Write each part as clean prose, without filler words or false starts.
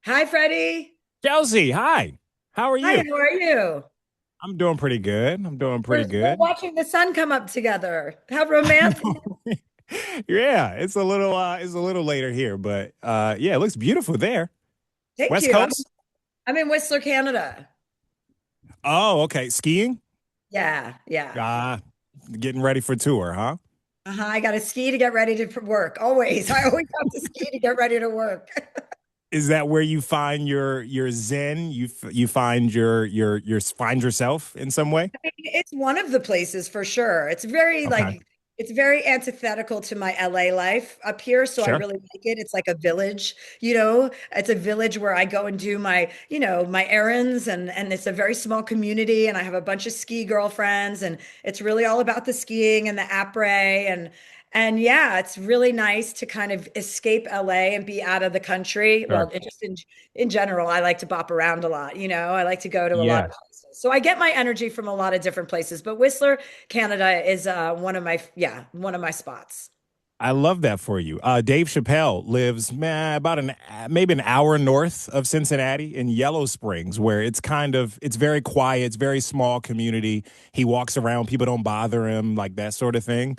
Hi, Freddie. Chelsea, hi. How are Hi, you? how are you? I'm doing pretty good. I'm doing pretty We're good. watching the sun come up together. How romantic. Yeah, it's a little later here, but yeah, it looks beautiful there. Thank West you. Coast? I'm in Whistler, Canada. Oh, okay. Skiing? Yeah, yeah. Ah, getting ready for tour, huh? I got to ski to get ready to work. Always. I always have to ski to get ready to work. Is that where you find your zen? You find your find yourself in some way? It's one of the places for sure. Okay. It's very antithetical to my LA life up here, so I Sure. really like it. It's like a village, It's a village where I go and do my errands and it's a very small community and I have a bunch of ski girlfriends and it's really all about the skiing and the après and yeah, it's really nice to kind of escape LA and be out of the country. Well, Sure. it just in general, I like to bop around a lot, I like to go to a lot Yeah. of places. So I get my energy from a lot of different places, but Whistler, Canada is one of my spots. I love that for you. Dave Chappelle lives about maybe an hour north of Cincinnati in Yellow Springs, where it's very quiet, it's very small community. He walks around, people don't bother him, like that sort of thing.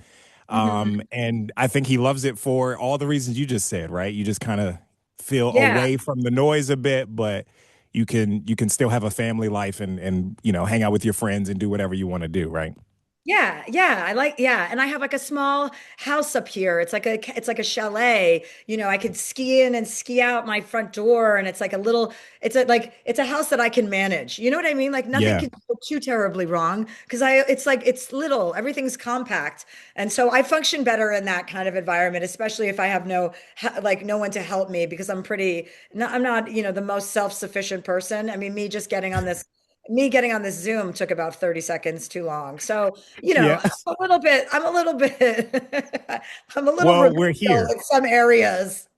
Mhm. And I think he loves it for all the reasons you just said, right? You just kind of feel Yeah. away from the noise a bit, but you can still have a family life and hang out with your friends and do whatever you want to do, right? Yeah, and I have like a small house up here. It's like a chalet. I could ski in and ski out my front door and it's a house that I can manage. You know what I mean? Like nothing Yeah. can go too terribly wrong because it's little, everything's compact. And so I function better in that kind of environment, especially if I have no one to help me because I'm not, the most self-sufficient person. I mean, me getting on this Zoom took about 30 seconds too long. So, Yeah. I'm a little bit, I'm a little Well, we're remedial here. in some areas.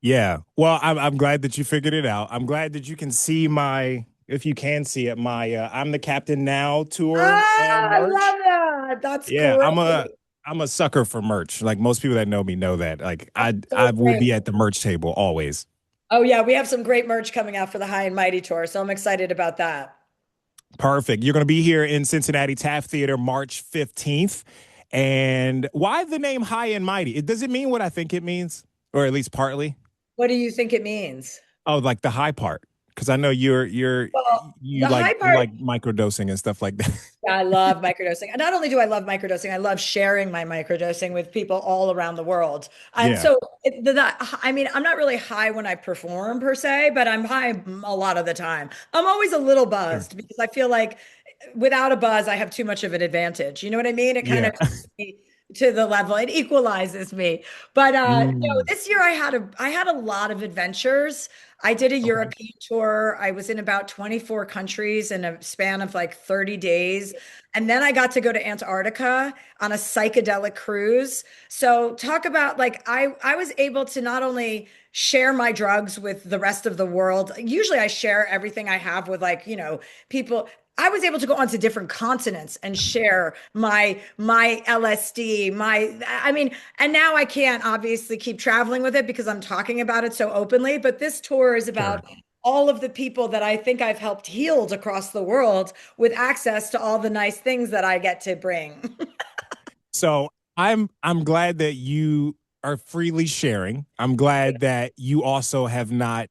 Yeah. Well, I'm glad that you figured it out. I'm glad that you can see if you can see it, my I'm the Captain Now tour I merch. love that. That's Yeah, great. I'm a sucker for merch. Like most people that know me know that. Like That's I so will great. be at the merch table always. Oh yeah, we have some great merch coming out for the High and Mighty tour, so I'm excited about that. Perfect. You're going to be here in Cincinnati Taft Theater March 15th. And why the name High and Mighty? Does it mean what I think it means? Or at least partly? What do you think it means? Oh, like the high part. Because I know Well, you the like high you part. like microdosing and stuff like that. Yeah, I love microdosing. And not only do I love microdosing, I love sharing my microdosing with people all around the world. And Yeah. so, I mean, I'm not really high when I perform per se, but I'm high a lot of the time. I'm always a little Sure. buzzed because I feel like without a buzz, I have too much of an advantage. You know what I mean? It kind Yeah. of puts me to the level, it equalizes me. But no, Mm. this year I had a lot of adventures. I did a Okay. European tour. I was in about 24 countries in a span of like 30 days. And then I got to go to Antarctica on a psychedelic cruise. So talk about like I was able to not only share my drugs with the rest of the world. Usually I share everything I have with like, people. I was able to go onto different continents and share my LSD, I mean, and now I can't obviously keep traveling with it because I'm talking about it so openly, but this tour is Sure. about all of the people that I think I've helped healed across the world with access to all the nice things that I get to bring. So I'm glad that you are freely sharing. I'm glad that you also have not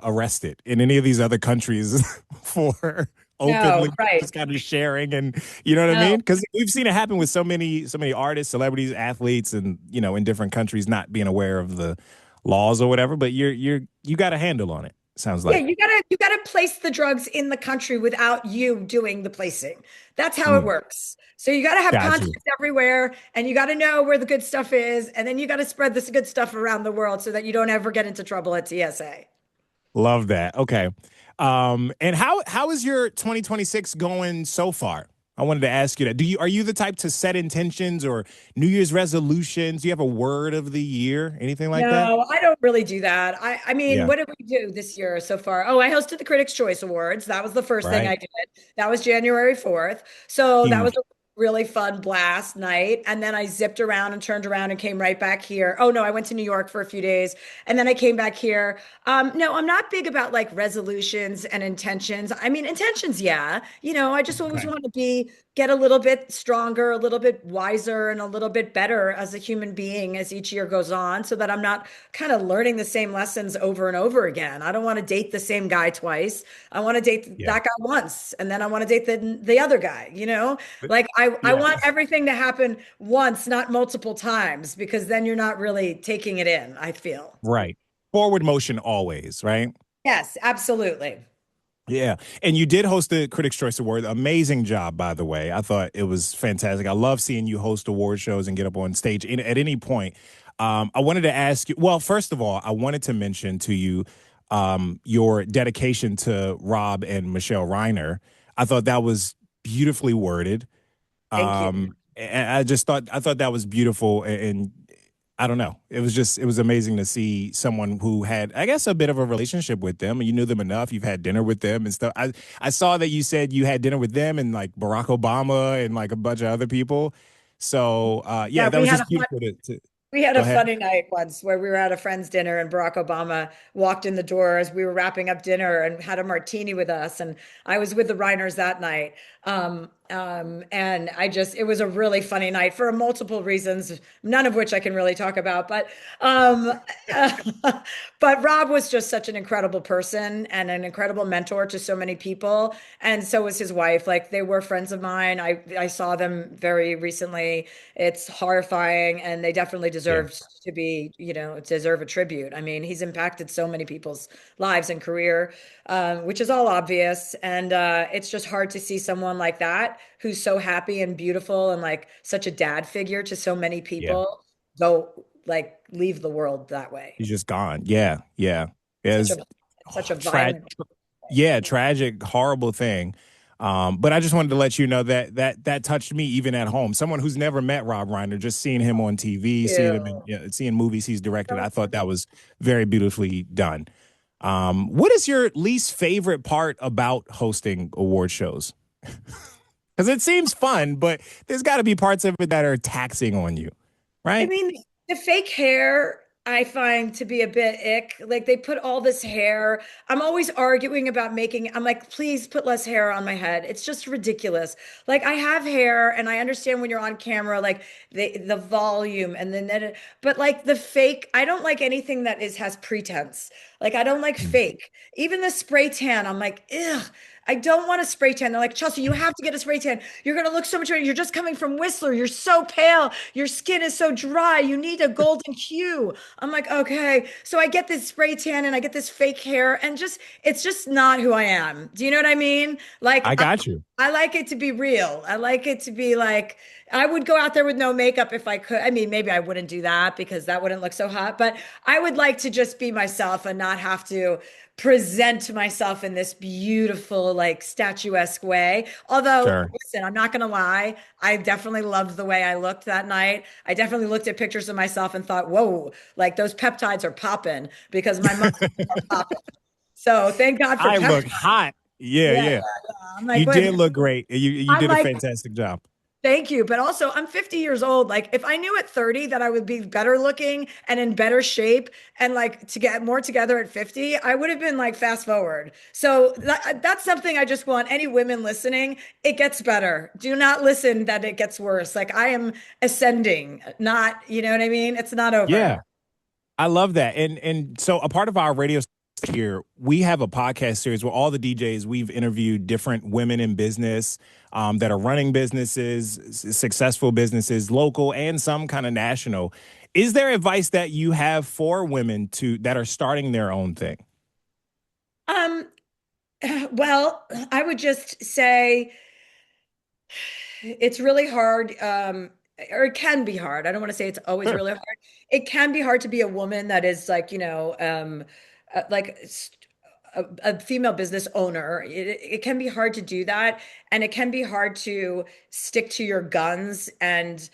arrested in any of these other countries for No, openly right. just kind of sharing and you know what I No. mean? Because we've seen it happen with so many artists, celebrities, athletes, and in different countries not being aware of the laws or whatever. But you got a handle on it. Sounds Yeah, like. you gotta place the drugs in the country without you doing the placing. That's how it Mm, works. So you gotta have got you. contacts everywhere and you gotta know where the good stuff is, and then you gotta spread this good stuff around the world so that you don't ever get into trouble at TSA. Love that. Okay. And how is your 2026 going so far? I wanted to ask you that. Are you the type to set intentions or New Year's resolutions? Do you have a word of the year? Anything like that? No, I don't really do that. I mean, Yeah. what did we do this year so far? Oh, I hosted the Critics' Choice Awards. That was the first thing I Right. did. That was January 4th. So that was Huge. really fun blast night. And then I zipped around and turned around and came right back here. Oh no, I went to New York for a few days and then I came back here. No, I'm not big about like resolutions and intentions. I mean, intentions, yeah. I just always Okay. want to get a little bit stronger, a little bit wiser, and a little bit better as a human being as each year goes on, so that I'm not kind of learning the same lessons over and over again. I don't want to date the same guy twice. I want to date Yeah. that guy once, and then I want to date the other guy. Like I Yeah. want everything to happen once, not multiple times, because then you're not really taking it in, I feel. Right. Forward motion always, right? Yes, absolutely. Yeah. And you did host the Critics' Choice Award. Amazing job, by the way. I thought it was fantastic. I love seeing you host award shows and get up on stage at any point. I wanted to ask you, well, first of all, I wanted to mention to you your dedication to Rob and Michelle Reiner. I thought that was beautifully worded. Thank you. And I thought that was beautiful, and I don't know. It was amazing to see someone who had, I guess, a bit of a relationship with them, and you knew them enough. You've had dinner with them and stuff. I saw that you said you had dinner with them and like Barack Obama and like a bunch of other people. So yeah, Yeah, that was just beautiful to we had go a ahead. funny night once where we were at a friend's dinner and Barack Obama walked in the door as we were wrapping up dinner and had a martini with us. And I was with the Reiners that night. And it was a really funny night for multiple reasons, none of which I can really talk about. Um, but Rob was just such an incredible person and an incredible mentor to so many people. And so was his wife. Like they were friends of mine. I saw them very recently. It's horrifying, and they definitely Yeah, deserve a tribute. I mean, he's impacted so many people's lives and career, which is all obvious. And it's just hard to see someone like that who's so happy and beautiful and like such a dad figure to so many yeah. people go like leave the world that way. He's just gone. Yeah, yeah. Such a It's such a tragic. violent way. Yeah, tragic, horrible thing. But I just wanted to let you know that that touched me even at home. Someone who's never met Rob Reiner, just seeing him on TV, seeing him in, Ew. yeah, seeing movies he's directed, I So thought that was very beautifully done. What is your least favorite part about hosting award shows? Because it seems fun, but there's got to be parts of it that are taxing on you, I right? mean, the fake hair I find to be a bit ick. Like they put all this hair. I'm always arguing about I'm like, please put less hair on my head. It's just ridiculous. Like I have hair and I understand when you're on camera, like the volume and the net, but like the fake, I don't like anything that has pretense. Like I don't like Mm. fake. Even the spray tan, I'm like, ugh. I don't want a spray tan. They're like, Chelsea, you have to get a spray tan. You're going to look so much better. You're just coming from Whistler. You're so pale. Your skin is so dry. You need a golden hue. I'm like, okay. So I get this spray tan and I get this fake hair and it's just not who I am. Do you know what I mean? Like, I got you. I like it to be real. I like it to be like, I would go out there with no makeup if I could. I mean, maybe I wouldn't do that because that wouldn't look so hot, but I would like to just be myself and not have to present myself in this beautiful, like statuesque way. Although, Sure. listen, I'm not going to lie. I definitely loved the way I looked that night. I definitely looked at pictures of myself and thought, whoa, like those peptides are popping because my muscles are popping. So thank God for I peptides. look hot. Yeah, Yeah, yeah, yeah. yeah. I'm like, You wait, did look great. You I'm did a like, fantastic job. thank you. But also, I'm 50 years old. Like, if I knew at 30 that I would be better looking and in better shape and like to get more together at 50, I would have been like fast forward. So that's something I just want any women listening. It gets better. Do not listen that it gets worse. Like, I am ascending, not, you know what I mean? It's not over. Yeah. I love that. And so a part of our radio here, we have a podcast series where all the DJs we've interviewed different women in business that are running businesses, successful businesses, local and some kind of national. Is there advice that you have for women to that are starting their own thing? Um, well, I would just say, it's really hard, or it can be hard. I don't want to say it's always Sure. really hard. It can be hard to be a woman that is like, like a female business owner. It can be hard to do that, and it can be hard to stick to your guns and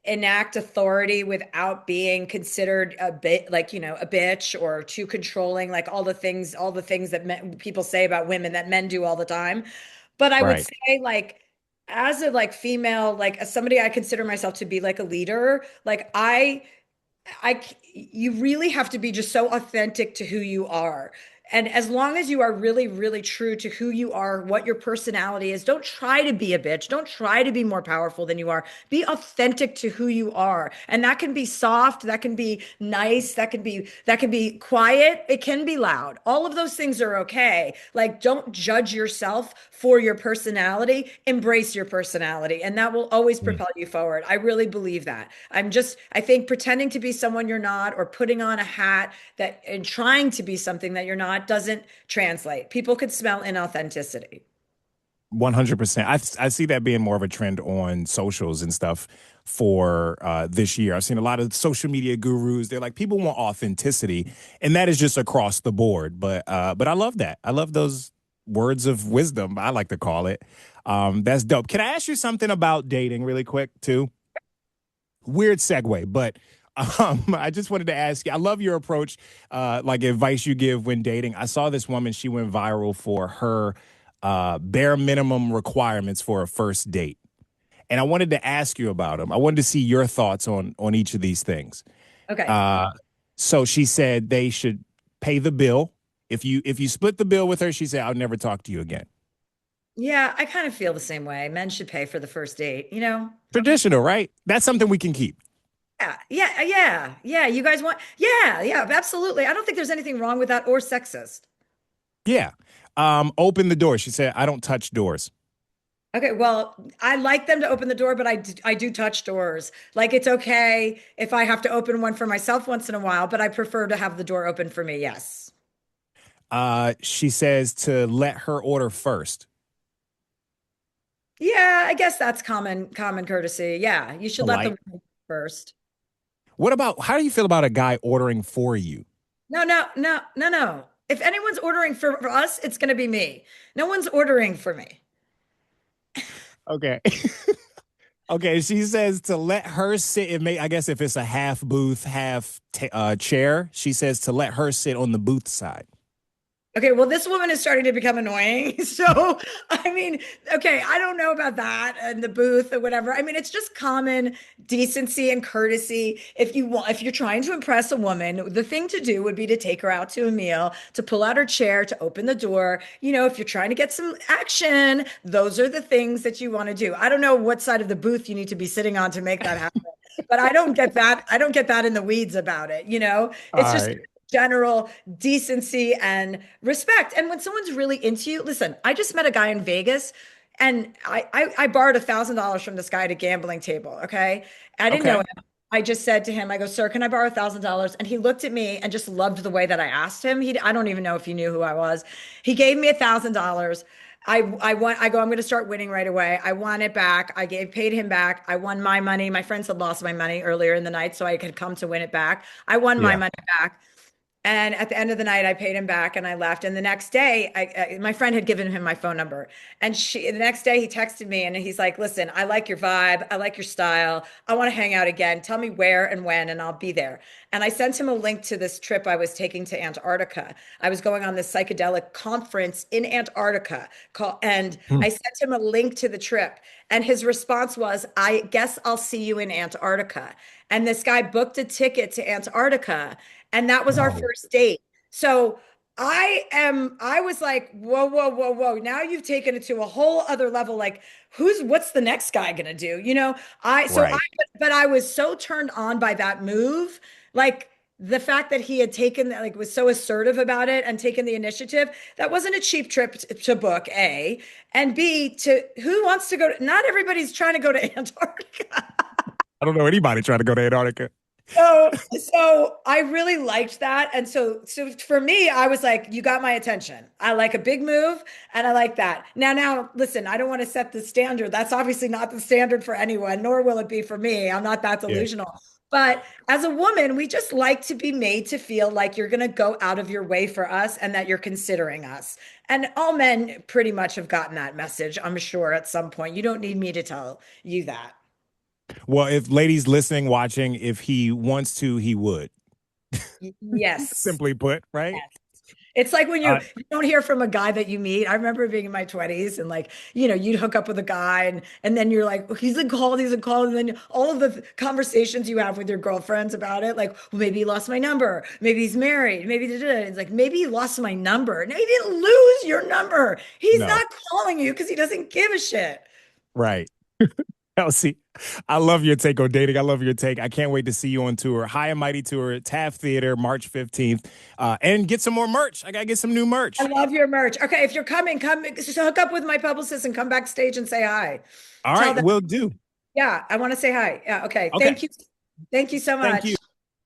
enact authority without being considered a bit like, a bitch or too controlling, like all the things that people say about women that men do all the time. But I would Right. say, like, as a like female, like as somebody I consider myself to be like a leader, like you really have to be just so authentic to who you are. And as long as you are really, really true to who you are, what your personality is, don't try to be a bitch. Don't try to be more powerful than you are. Be authentic to who you are. And that can be soft, that can be nice, that can be quiet, it can be loud. All of those things are okay. Like don't judge yourself for your personality. Embrace your personality, and that will always propel you forward. I really believe that. I think pretending to be someone you're not or putting on a hat that and trying to be something that you're not doesn't translate. People could smell inauthenticity. 100%. I see that being more of a trend on socials and stuff for this year. I've seen a lot of social media gurus. They're like, people want authenticity, and that is just across the board. But I love that. I love those words of wisdom, I like to call it. That's dope. Can I ask you something about dating really quick too? Weird segue, but I just wanted to ask you. I love your approach, like advice you give when dating. I saw this woman; she went viral for her bare minimum requirements for a first date, and I wanted to ask you about them. I wanted to see your thoughts on each of these things. Okay. Uh, so she said they should pay the bill. If you split the bill with her, she said, "I'll never talk to you again." Yeah, I kind of feel the same way. Men should pay for the first date, you know? Traditional, right? That's something we can keep. Yeah, yeah, yeah, yeah. You guys want, yeah, yeah, absolutely. I don't think there's anything wrong with that or sexist. Yeah. Open the door. She said, "I don't touch doors." Okay, well, I like them to open the door, but I do touch doors. Like it's okay if I have to open one for myself once in a while, but I prefer to have the door open for me. Yes. She says to let her order first. Yeah, I guess that's common courtesy. Yeah, you should let the Polite. woman first. What about how do you feel about a guy ordering for you? No, no, no, no, no. If anyone's ordering for us, it's going to be me. No one's ordering for me. Okay. Okay, she says to let her sit and make, I guess if it's a half booth, half chair, she says to let her sit on the booth side. Okay, well, this woman is starting to become annoying. So, I mean, okay, I don't know about that and the booth or whatever. I mean, it's just common decency and courtesy. If you're trying to impress a woman, the thing to do would be to take her out to a meal, to pull out her chair, to open the door. You know, if you're trying to get some action, those are the things that you want to do. I don't know what side of the booth you need to be sitting on to make that happen. But I don't get that. I don't get that in the weeds about it. All It's just right. general decency and respect. And when someone's really into you, listen, I just met a guy in Vegas and I borrowed $1,000 from this guy at a gambling table. Okay. I didn't know Okay. him. I just said to him, I go, sir, can I borrow $1,000? And he looked at me and just loved the way that I asked him. I don't even know if he knew who I was. He gave me $1,000. I go, I'm going to start winning right away. I won it back. Paid him back. I won my money. My friends had lost my money earlier in the night, so I could come to win it back. I won my Yeah. money back. And at the end of the night, I paid him back and I left. And the next day, my friend had given him my phone number. And the next day, he texted me and he's like, listen, I like your vibe. I like your style. I want to hang out again. Tell me where and when, and I'll be there. And I sent him a link to this trip I was taking to Antarctica. I was going on this psychedelic conference in Antarctica. And Hmm. I sent him a link to the trip. And his response was, I guess I'll see you in Antarctica. And this guy booked a ticket to Antarctica. And that was our No. first date. So I was like, whoa, whoa, whoa, whoa. Now you've taken it to a whole other level. Like, what's the next guy gonna do? Right. But I was so turned on by that move. Like, the fact that he had taken that, like, was so assertive about it and taken the initiative. That wasn't a cheap trip to book, A. And B, to who wants to go not everybody's trying to go to Antarctica. I don't know anybody trying to go to Antarctica. So I really liked that. And so for me, I was like, you got my attention. I like a big move and I like that. Now, listen, I don't want to set the standard. That's obviously not the standard for anyone, nor will it be for me. I'm not that Yeah. delusional. But as a woman, we just like to be made to feel like you're going to go out of your way for us and that you're considering us. And all men pretty much have gotten that message, I'm sure, at some point. You don't need me to tell you that. Well, if ladies listening, watching, if he wants to, he would. Yes. Simply put, right? It's like when Uh, you don't hear from a guy that you meet. I remember being in my 20s and like, you'd hook up with a guy and then you're like, he's in call. And then all of the conversations you have with your girlfriends about it, like, well, maybe he lost my number. Maybe he's married. Maybe it's like, maybe he lost my number. No, he didn't lose your number. He's no, not calling you because he doesn't give a shit. right. Kelsey, I love your take on dating. I love your take. I can't wait to see you on tour. High and Mighty Tour at Taft Theater, March 15th. And get some more merch. I got to get some new I merch. love your merch. Okay, if you're coming, come just hook up with my publicist and come backstage and say hi. All Tell right, them, will do. yeah, I want to say hi. Yeah, okay. Okay. Thank you. Thank you so Thank you. much.